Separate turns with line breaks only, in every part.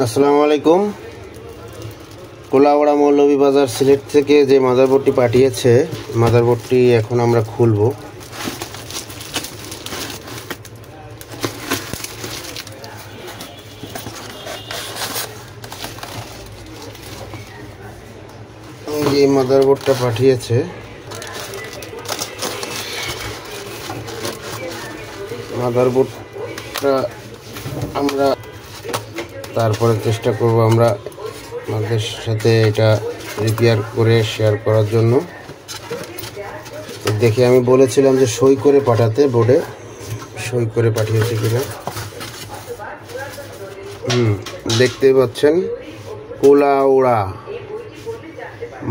আসসালামু আলাইকুম। কোলাউড়া মৌলভীবাজার সিলেট থেকে যে মাদারবোর্ডটি পাঠিয়েছে, মাদারবোর্ডটি এখন আমরা খুলব। এই মাদারবোর্ডটা পাঠিয়েছে, মাদারবোর্ডটা আমরা তারপরে চেষ্টা করব আমরা আমাদের সাথে এটা রিপেয়ার করে শেয়ার করার জন্য। দেখে আমি বলেছিলাম যে সই করে পাঠাতে, বোর্ডে সই করে পাঠিয়েছে কিনা। দেখতে পাচ্ছেন কোলাউড়া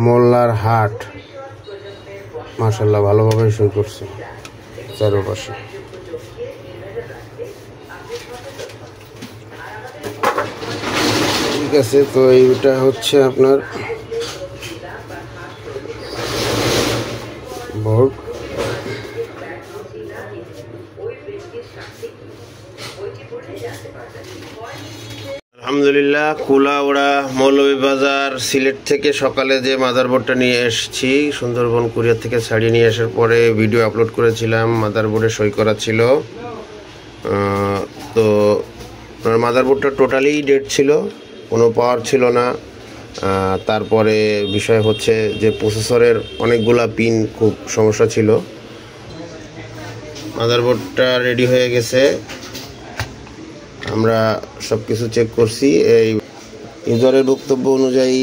মোল্লার হাট, মাশাআল্লাহ ভালোভাবে সই করছে চারপাশে। ঠিক আছে, তো এইটা হচ্ছে আপনার বোর্ড। আলহামদুলিল্লাহ, কোলাউড়া মৌলভীবাজার সিলেট থেকে সকালে যে মাদারবোর্ডটা নিয়ে এসেছি, সুন্দরবন কুরিয়ার থেকে ছাড়িয়ে নিয়ে আসার পরে ভিডিও আপলোড করেছিলাম। মাদারবোর্ডে সই করা ছিল। তো মাদারবোর্ডটা টোটালি ডেড ছিল, কোনো পাওয়ার ছিল না। তারপরে বিষয় হচ্ছে যে প্রসেসরের অনেকগুলা পিন খুব সমস্যা ছিল। মাদারবোর্ডটা রেডি হয়ে গেছে, আমরা সব কিছু চেক করছি। এই ইউজারের বক্তব্য অনুযায়ী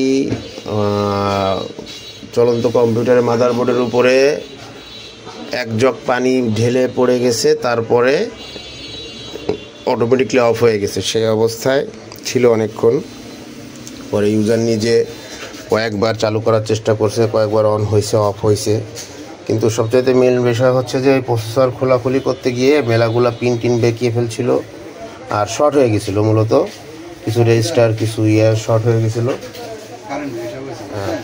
চলন্ত কম্পিউটারের মাদারবোর্ডের উপরে এক জগ পানি ঢেলে পড়ে গেছে, তারপরে অটোমেটিকলি অফ হয়ে গেছে। সেই অবস্থায় ছিল অনেকক্ষণ। পরে ইউজার নিজে কয়েকবার চালু করার চেষ্টা করছে, কয়েকবার অন হয়েছে, অফ হয়েছে। কিন্তু সবচাইতে মেন বিষয় হচ্ছে যে প্রসেসর খোলাখুলি করতে গিয়ে মেলাগুলা পিন বেঁকিয়ে ফেলছিল আর শর্ট হয়ে গেছিলো। মূলত কিছু রেজিস্টার, কিছু শর্ট হয়ে গেছিলো।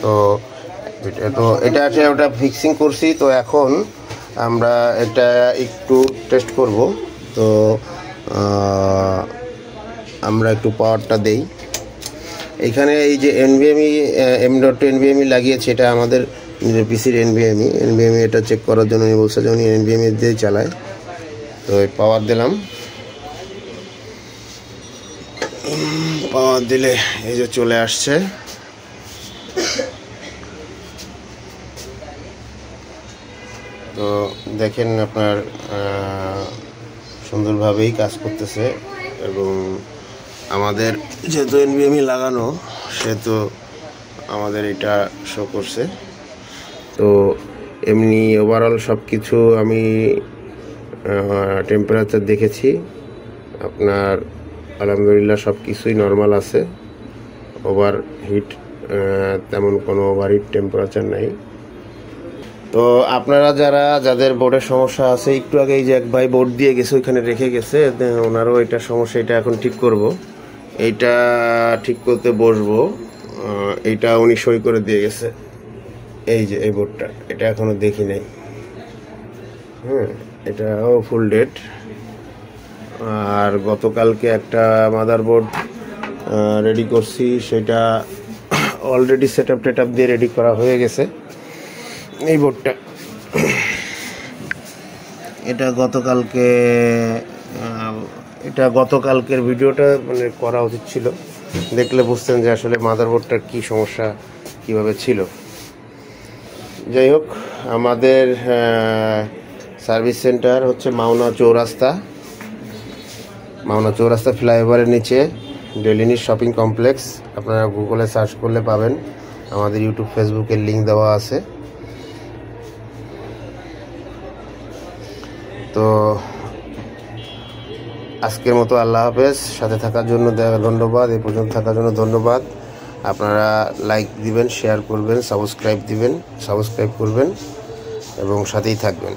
তো এটা আছে, ওটা ফিক্সিং করছি। তো এখন আমরা এটা একটু টেস্ট করব। তো আমরা একটু পাওয়ারটা দেই। এখানে এই যে NVMe লাগিয়েছে, এটা আমাদের নিজের পিসির NVMe এটা চেক করার জন্য উনি বলছে যে উনি NVMe দিয়ে চালায়। তো পাওয়ার দিলাম, পাওয়ার দিলে এই যে চলে আসছে। তো দেখেন আপনার সুন্দরভাবেই কাজ করতেছে। এবং আমাদের যেহেতু NVMe লাগানো, সেহেতু আমাদের এটা শো করছে। তো এমনি ওভারঅল সব কিছু আমি টেম্পারেচার দেখেছি, আপনার আলহামদুলিল্লাহ সব কিছুই নর্মাল আছে। ওভার হিট, তেমন কোনো ওভারহিট টেম্পারেচার নাই। তো আপনারা যাদের বোর্ডের সমস্যা আছে, একটু আগে এই যে এক ভাই বোর্ড দিয়ে গেছে, ওইখানে রেখে গেছে, ওনারও এটা সমস্যা। এটা এখন ঠিক করব, এইটা ঠিক করতে বসবো। এইটা উনি সই করে দিয়ে গেছে। এই যে এই বোর্ডটা, এটা এখনো দেখি নাই। এটাও ফুল ডেট। আর গতকালকে একটা মাদারবোর্ড রেডি করছি, সেটা অলরেডি সেটআপ দিয়ে রেডি করা হয়ে গেছে। এই বোর্ডটা, এটা গতকালকের ভিডিওটা মানে করা উচিত ছিল, দেখলে বুঝতেন যে আসলে মাদারবোর্ডটার কি সমস্যা, কিভাবে ছিল। যাই হোক, আমাদের সার্ভিস সেন্টার হচ্ছে মাওনা চৌরাস্তা ফ্লাইওভারের নিচে ডেলিনির শপিং কমপ্লেক্স। আপনারা গুগলে সার্চ করলে পাবেন, আমাদের ইউটিউব ফেসবুকের লিঙ্ক দেওয়া আছে। তো আজকের মতো আল্লাহ হাফেজ। সাথে থাকার জন্য ধন্যবাদ, এই পর্যন্ত থাকার জন্য ধন্যবাদ। আপনারা লাইক দিবেন, শেয়ার করবেন, সাবস্ক্রাইব করবেন এবং সাথেই থাকবেন।